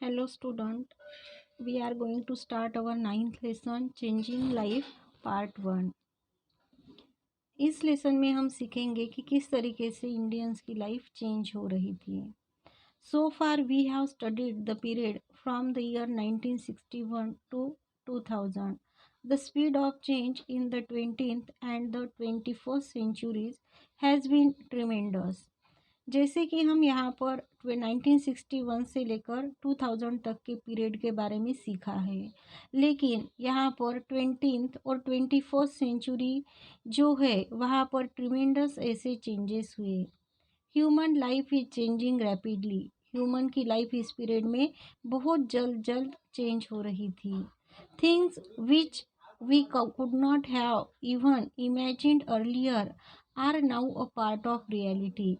Hello student, we are going to start our ninth lesson Changing Life Part 1। इस lesson में हम सीखेंगे कि किस तरीके से इंडियंस की लाइफ चेंज हो रही थी। So far we have studied the period from the year 1961 to 2000. The speed of change in the 20th and the 21st centuries has been tremendous। जैसे कि हम यहाँ पर 1961 से लेकर 2000 तक के पीरियड के बारे में सीखा है, लेकिन यहाँ पर 20th और 21st सेंचुरी जो है वहाँ पर ट्रिमेंडस ऐसे चेंजेस हुए। Human life is changing rapidly. Human की लाइफ इस पीरियड में बहुत जल्द जल्द चेंज हो रही थी। Things which we could not have even imagined earlier are now a part of reality.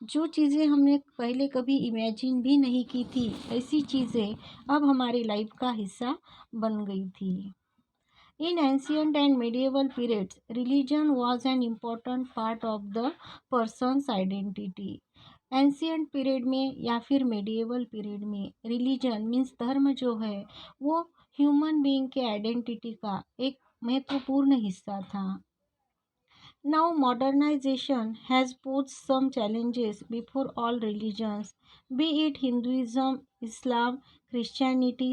जो चीज़ें हमने पहले कभी इमेजिन भी नहीं की थी, ऐसी चीज़ें अब हमारी लाइफ का हिस्सा बन गई थी। In ancient and medieval periods, religion was an important part of the person's identity। Ancient period में या फिर मेडिएवल पीरियड में रिलीजन मीन्स धर्म जो है वो ह्यूमन बीइंग के आइडेंटिटी का एक महत्वपूर्ण हिस्सा था। Now modernization has posed some challenges before all religions, be it Hinduism, Islam, Christianity,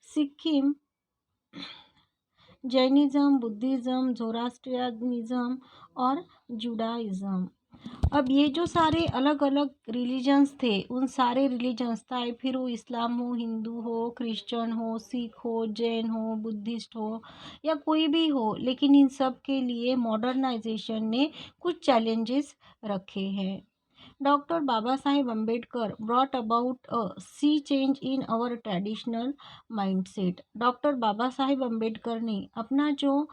Sikhism, Jainism, Buddhism, Zoroastrianism और जुडाइज़्म। अब ये जो सारे अलग अलग रिलीजन्स थे, उन सारे रिलीजन्स चाहे फिर वो इस्लाम हो, हिंदू हो, क्रिश्चियन हो, सिख हो, जैन हो, बुद्धिस्ट हो या कोई भी हो, लेकिन इन सब के लिए मॉडर्नाइजेशन ने कुछ चैलेंजेस रखे हैं। Doctor Baba Saheb Ambedkar brought about a sea change in our traditional mindset. Doctor Baba Saheb Ambedkar ने अपना जो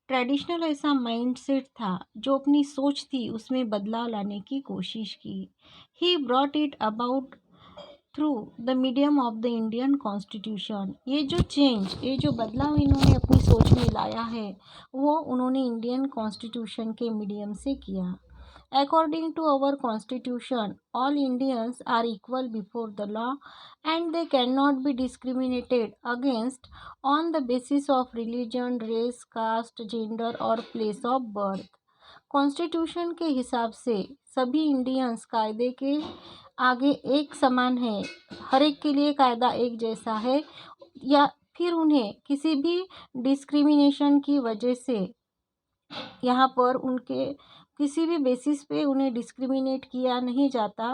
ट्रेडिशनल ऐसा माइंडसेट था, जो अपनी सोच थी, उसमें बदलाव लाने की कोशिश की। He brought it about through the medium of the Indian constitution. ये जो चेंज, ये जो बदलाव इन्होंने अपनी सोच में लाया है, वो उन्होंने इंडियन कॉन्स्टिट्यूशन के मीडियम से किया। According to our constitution, all Indians are equal before the law and they cannot be discriminated against on the basis of religion, race, caste, gender or place of birth। Constitution के हिसाब से सभी Indians कायदे के आगे एक समान है, हर एक के लिए कायदा एक जैसा है, या फिर उन्हें किसी भी डिस्क्रिमिनेशन की वजह से यहाँ पर उनके किसी भी बेसिस पे उन्हें डिस्क्रिमिनेट किया नहीं जाता,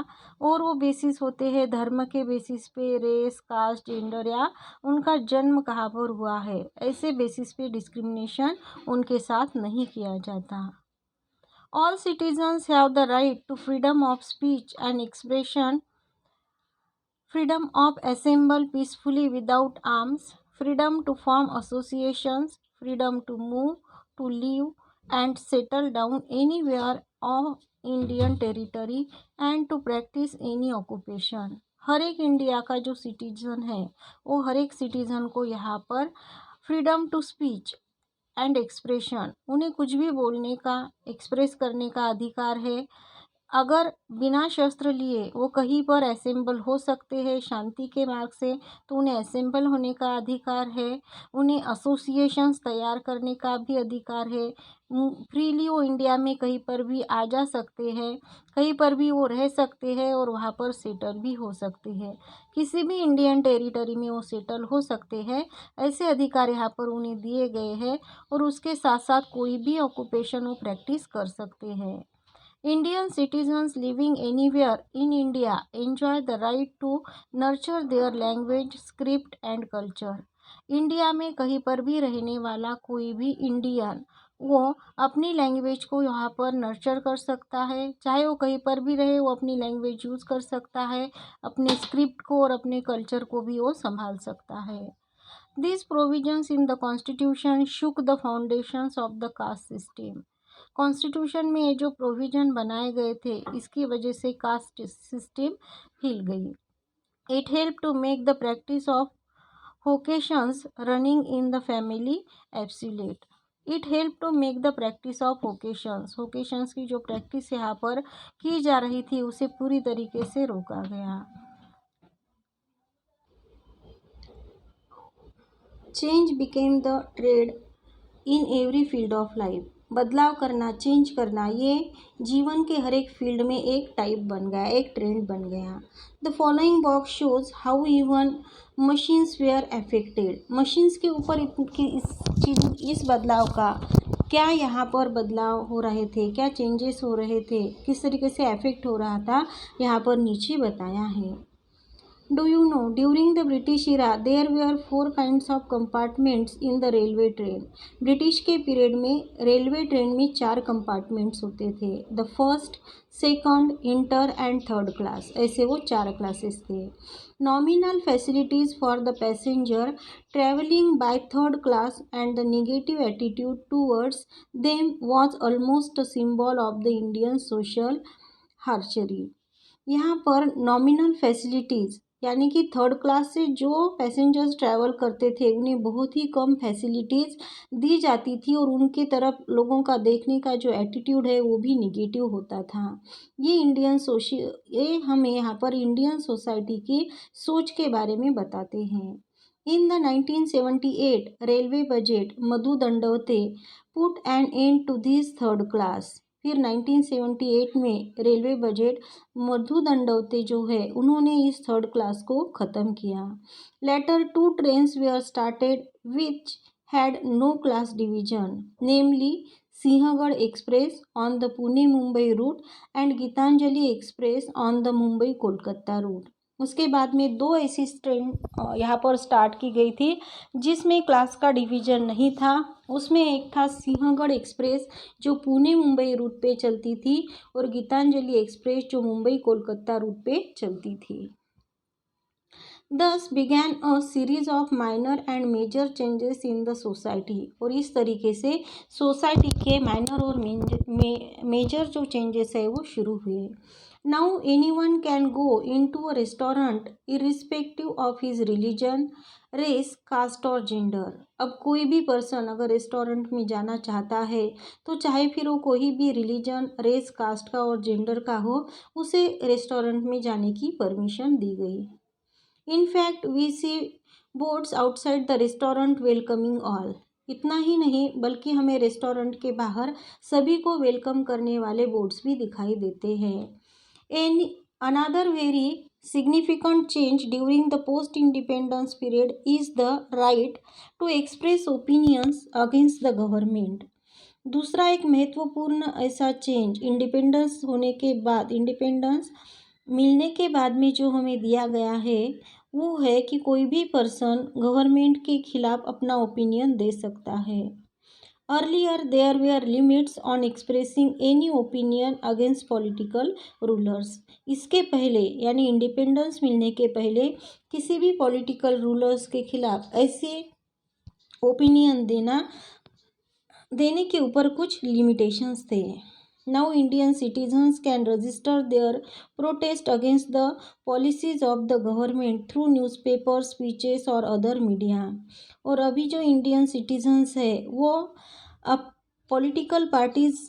और वो बेसिस होते हैं धर्म के बेसिस पे, रेस, कास्ट, जेंडर या उनका जन्म कहाँ पर हुआ है, ऐसे बेसिस पे डिस्क्रिमिनेशन उनके साथ नहीं किया जाता। All citizens have the right to freedom of speech and expression, freedom of assemble peacefully without arms, freedom to form associations, freedom to move, to live and settle down anywhere of Indian territory and to practice any occupation। हर एक India का जो citizen है, वो हर एक citizen को यहाँ पर freedom to speech and expression, उन्हें कुछ भी बोलने का, एक्सप्रेस करने का अधिकार है। अगर बिना शस्त्र लिए वो कहीं पर असेंबल हो सकते हैं शांति के मार्ग से, तो उन्हें असेंबल होने का अधिकार है। उन्हें एसोसिएशंस तैयार करने का भी अधिकार है। फ्रीली वो इंडिया में कहीं पर भी आ जा सकते हैं, कहीं पर भी वो रह सकते हैं और वहाँ पर सेटल भी हो सकते हैं। किसी भी इंडियन टेरिटरी में वो सेटल हो सकते हैं, ऐसे अधिकार यहाँ पर उन्हें दिए गए हैं, और उसके साथ साथ कोई भी ऑक्यूपेशन वो प्रैक्टिस कर सकते हैं। Indian citizens living anywhere in India enjoy the right to nurture their language, script and culture। India में कहीं पर भी रहने वाला कोई भी इंडियन वो अपनी लैंग्वेज को यहाँ पर नर्चर कर सकता है, चाहे वो कहीं पर भी रहे, वो अपनी लैंग्वेज यूज़ कर सकता है, अपने स्क्रिप्ट को और अपने कल्चर को भी वो संभाल सकता है। These provisions in the constitution shook the foundations of the caste system। Constitution में ये जो प्रोविज़न बनाए गए थे, इसकी वजह से कास्ट सिस्टम हिल गई। It help to make the practice of vocations running in the family absolute. It help to make the practice of vocations की जो प्रैक्टिस यहाँ पर की जा रही थी, उसे पूरी तरीके से रोका गया। Change became the trade in every field of life. बदलाव करना, चेंज करना, ये जीवन के हर एक फील्ड में एक टाइप बन गया, एक ट्रेंड बन गया। The following box shows how even machines were affected. Machines के ऊपर इस बदलाव का क्या यहाँ पर बदलाव हो रहे थे, क्या चेंजेस हो रहे थे, किस तरीके से अफेक्ट हो रहा था, यहाँ पर नीचे बताया है। Do you know, during the British era, there were 4 kinds of compartments in the railway train. British के पीरियड में रेलवे ट्रेन में 4 कंपार्टमेंट्स होते थे। The first, second, inter and third class, ऐसे वो 4 क्लासेस थे। Nominal facilities for the passenger travelling by third class and the negative attitude towards them was almost a symbol of the Indian social hierarchy. यहाँ पर nominal facilities यानी कि third class से जो passengers travel करते थे उन्हें बहुत ही कम फैसिलिटीज़ दी जाती थी और उनके तरफ लोगों का देखने का जो एटीट्यूड है वो भी निगेटिव होता था। ये हमें यहाँ पर इंडियन सोसाइटी की सोच के बारे में बताते हैं। In the 1978 railway budget, Madhu Dandavate put an end to this third class. फिर 1978 में रेलवे बजट मधु दंडवते जो है उन्होंने इस थर्ड क्लास को ख़त्म किया। Later 2 trains were started which had no class division, namely Sinhagad express on the Pune Mumbai route and Gitanjali express on the Mumbai Kolkata route. उसके बाद में 2 ऐसी ट्रेन यहाँ पर स्टार्ट की गई थी जिसमें क्लास का डिवीज़न नहीं था। उसमें एक था सिंहगढ़ एक्सप्रेस जो पुणे मुंबई रूट पे चलती थी और गीतांजलि एक्सप्रेस जो मुंबई कोलकाता रूट पे चलती थी। Thus began a series of minor and major changes in the society। और इस तरीके से सोसाइटी के माइनर और मेजर जो चेंजेस है वो शुरू हुए। Now anyone can go into a restaurant irrespective of his religion, race, caste और जेंडर। अब कोई भी पर्सन अगर रेस्टोरेंट में जाना चाहता है तो चाहे फिर वो कोई भी रिलीजन, रेस, कास्ट का और जेंडर का हो, उसे रेस्टोरेंट में जाने की परमिशन दी गई। In fact, we see boards outside the restaurant welcoming all। इतना ही नहीं बल्कि हमें रेस्टोरेंट के बाहर सभी को वेलकम करने वाले बोर्ड्स भी दिखाई देते हैं। Another very significant change during the post-independence period is the right to express opinions against the government। दूसरा एक महत्वपूर्ण ऐसा चेंज इंडिपेंडेंस मिलने के बाद में जो हमें दिया गया है वो है कि कोई भी पर्सन गवर्नमेंट के खिलाफ अपना ओपिनियन दे सकता है। Earlier there were limits on expressing any opinion against political rulers. इसके पहले यानी इंडिपेंडेंस मिलने के पहले किसी भी पॉलिटिकल रूलर्स के खिलाफ ऐसे ओपिनियन देने के ऊपर कुछ लिमिटेशंस थे। Now Indian citizens can register their protest against the policies of the government through newspapers, speeches और other media। और अभी जो इंडियन सिटीजन्स है वो अब पॉलिटिकल पार्टीज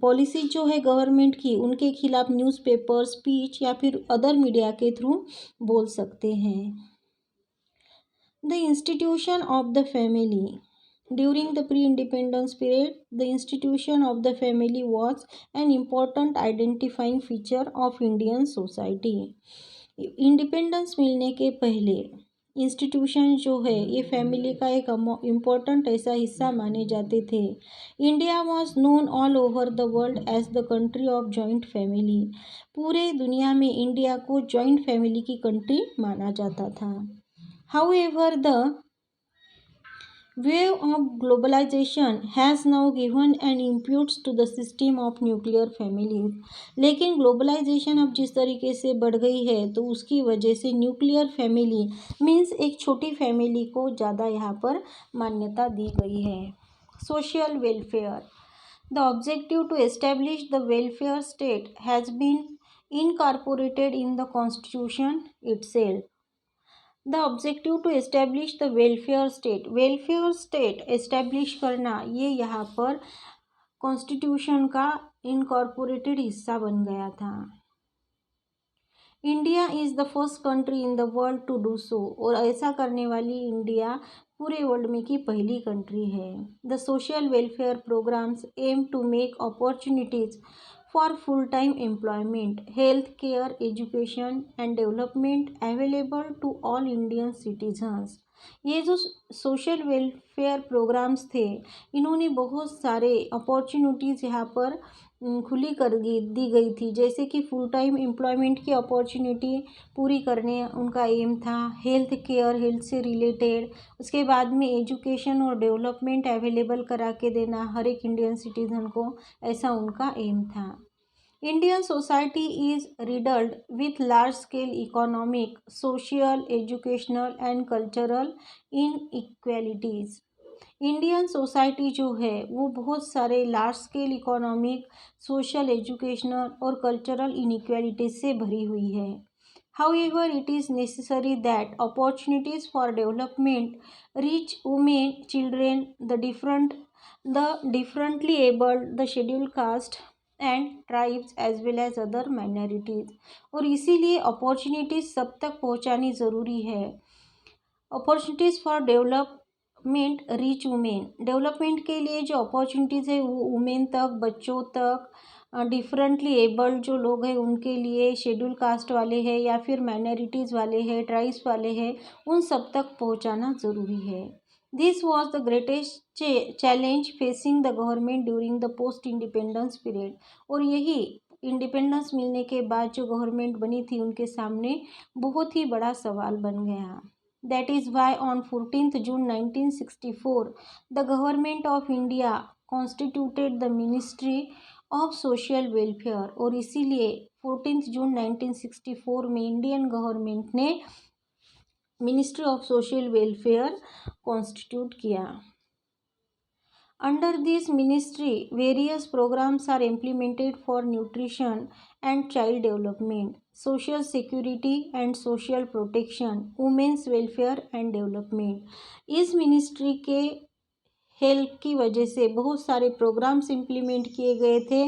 पॉलिसी जो है गवर्नमेंट की उनके खिलाफ न्यूज़पेपर, स्पीच या फिर अदर मीडिया के थ्रू बोल सकते हैं। The institution of the family. During the pre-independence period, the institution of the family was an important identifying feature of Indian society। Independence मिलने के पहले इंस्टीट्यूशन जो है ये फैमिली का एक इम्पोर्टेंट ऐसा हिस्सा माने जाते थे। India was known all over the world as the country of joint family. पूरे दुनिया में इंडिया को जॉइंट फैमिली की कंट्री माना जाता था। However the wave of globalization has now given an impulse to the system of nuclear families। लेकिन globalisation अब जिस तरीके से बढ़ गई है तो उसकी वजह से न्यूक्लियर फैमिली मीन्स एक छोटी फैमिली को ज़्यादा यहाँ पर मान्यता दी गई है। Social welfare. The objective to establish the welfare state has been incorporated in the constitution itself. The objective to establish the welfare state establish करना ये यहाँ पर कॉन्स्टिट्यूशन का इनकॉर्पोरेटेड हिस्सा बन गया था। India is the first country in the world to do so, और ऐसा करने वाली इंडिया पूरे वर्ल्ड में की पहली कंट्री है। The social welfare programmes aim to make opportunities for full time employment, health care, education and development available to all Indian citizens. ये जो सोशल वेलफेयर प्रोग्राम्स थे, इन्होंने बहुत सारे अपॉर्चुनिटीज़ यहाँ पर खुली कर दी गई थी, जैसे कि फुल टाइम एम्प्लॉयमेंट की अपॉर्चुनिटी पूरी करने उनका एम था, हेल्थ केयर, हेल्थ से रिलेटेड, उसके बाद में एजुकेशन और डेवलपमेंट अवेलेबल करा के देना हर एक इंडियन सिटीज़न को, ऐसा उनका एम था। Indian society is riddled with large-scale economic, social, educational and cultural inequalities. Indian society जो है वो बहुत सारे large scale economic, social, educational और कल्चरल इनइक्वालिटीज से भरी हुई है। However, it is necessary that opportunities for development reach women, children, the differently abled, the scheduled caste and tribes as well as other minorities, और इसीलिए opportunities सब तक पहुंचानी ज़रूरी है। Opportunities for development reach women, development के लिए जो अपॉर्चुनिटीज़ है वो वुमेन तक, बच्चों तक, डिफरेंटली एबल्ड जो लोग हैं उनके लिए, शेड्यूल कास्ट वाले हैं या फिर माइनॉरिटीज़ वाले हैं, ट्राइब्स वाले हैं, उन सब तक पहुंचाना ज़रूरी है। This was the greatest challenge facing the government during the post independence period, और यही इंडिपेंडेंस मिलने के बाद जो गवर्नमेंट बनी थी उनके सामने बहुत ही बड़ा सवाल बन गया। That is why on 14th June 1964, the Government of India constituted the Ministry of Social Welfare, और इसीलिए 14 जून 1964 में इंडियन गवर्नमेंट ने ministry of social welfare constitute किया। Under this ministry, various programs are implemented for nutrition and child development, social security and social protection, women's welfare and development. इस ministry के help की वजह से बहुत सारे प्रोग्राम्स इम्प्लीमेंट किए गए थे।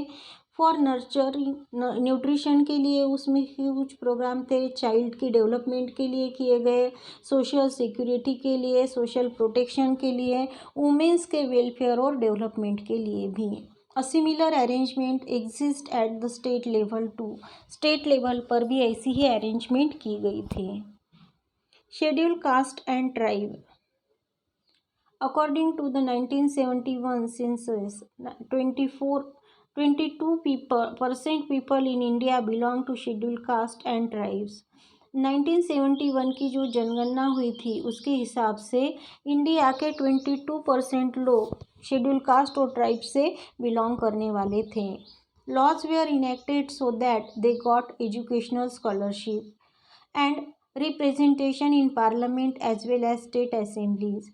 फॉर नर्चरिंग, न्यूट्रिशन के लिए उसमें कुछ प्रोग्राम थे, चाइल्ड की डेवलपमेंट के लिए किए गए, सोशल सिक्योरिटी के लिए, सोशल प्रोटेक्शन के लिए, वुमेंस के वेलफेयर और डेवलपमेंट के लिए भी। A similar arrangement exist at the state level too, state level पर भी ऐसी ही अरेंजमेंट की गई थी। Schedule caste and tribe, according to the 1971 census, 22% people in India belong to scheduled caste and tribes. 1971 की जो जनगणना हुई थी उसके हिसाब से इंडिया के 22% लोग शेड्यूल कास्ट और ट्राइब से बिलोंग करने वाले थे। Laws were enacted so that they got educational scholarship and representation in parliament as well as state assemblies,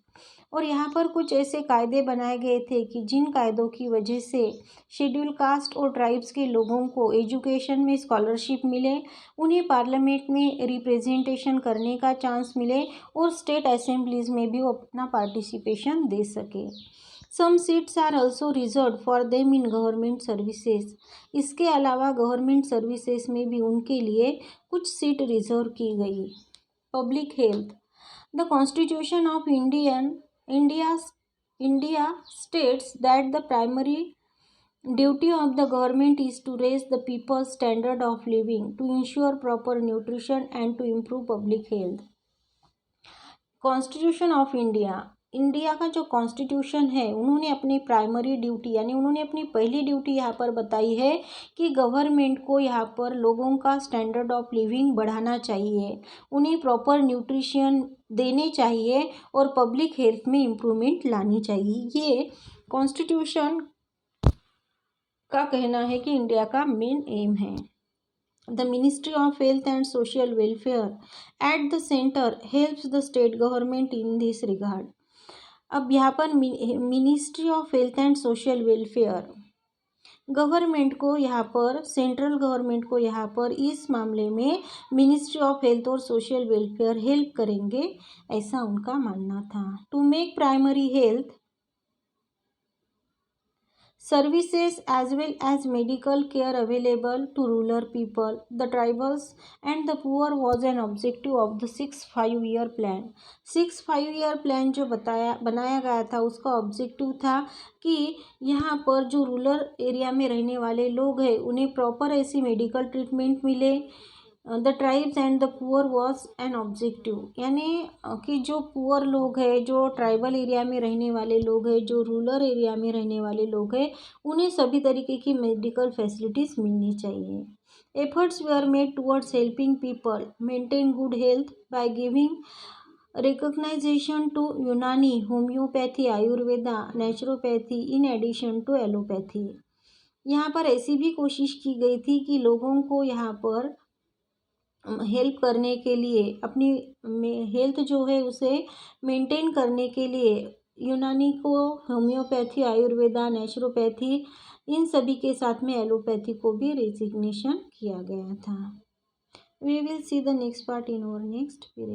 और यहाँ पर कुछ ऐसे कायदे बनाए गए थे कि जिन कायदों की वजह से शेड्यूल कास्ट और ट्राइब्स के लोगों को एजुकेशन में स्कॉलरशिप मिले, उन्हें पार्लियामेंट में रिप्रेजेंटेशन करने का चांस मिले और स्टेट असेंबलीज में भी वो अपना पार्टिसिपेशन दे सके। Some seats are also reserve for them in government services, इसके अलावा गवर्नमेंट सर्विसेज में भी उनके लिए कुछ सीट रिजर्व की गई। Public health, the constitution of India states that the primary duty of the government is to raise the people's standard of living, to ensure proper nutrition and to improve public health. Constitution of India, India का जो constitution है उन्होंने अपनी primary duty यानी उन्होंने अपनी पहली duty यहाँ पर बताई है कि गवर्नमेंट को यहाँ पर लोगों का स्टैंडर्ड ऑफ लिविंग बढ़ाना चाहिए, उन्हें प्रॉपर न्यूट्रिशन देने चाहिए और पब्लिक हेल्थ में इम्प्रूवमेंट लानी चाहिए। ये कॉन्स्टिट्यूशन का कहना है कि इंडिया का मेन एम है। The Ministry of Health and Social Welfare at the center helps the state government in this regard. अब यहाँ पर ministry of health and social welfare government को यहाँ पर, सेंट्रल गवर्नमेंट को यहाँ पर इस मामले में मिनिस्ट्री ऑफ हेल्थ और सोशल वेलफेयर हेल्प करेंगे, ऐसा उनका मानना था। To make primary health services as well as medical care available to rural people, the tribals and the poor was an objective of the 6 5 year plan. 6 5 year plan जो बनाया गया था उसका ऑब्जेक्टिव था कि यहाँ पर जो रूरल एरिया में रहने वाले लोग हैं उन्हें प्रॉपर ऐसी मेडिकल ट्रीटमेंट मिले. The tribes and the poor was an objective, यानी कि जो पुअर लोग हैं, जो ट्राइबल एरिया में रहने वाले लोग हैं, जो रूरल एरिया में रहने वाले लोग हैं, उन्हें सभी तरीके की मेडिकल फैसिलिटीज़ मिलनी चाहिए. Efforts were made towards helping people maintain good health by giving recognition to Unani, homeopathy, Ayurveda, naturopathy in addition to allopathy. यहाँ पर ऐसी भी कोशिश की गई थी कि लोगों को यहाँ पर हेल्प करने के लिए, अपनी हेल्थ जो है उसे मेंटेन करने के लिए यूनानी को होम्योपैथी, आयुर्वेदा, नेचुरोपैथी इन सभी के साथ में एलोपैथी को भी रेजिग्नेशन किया गया था. We will see the next part in our next period.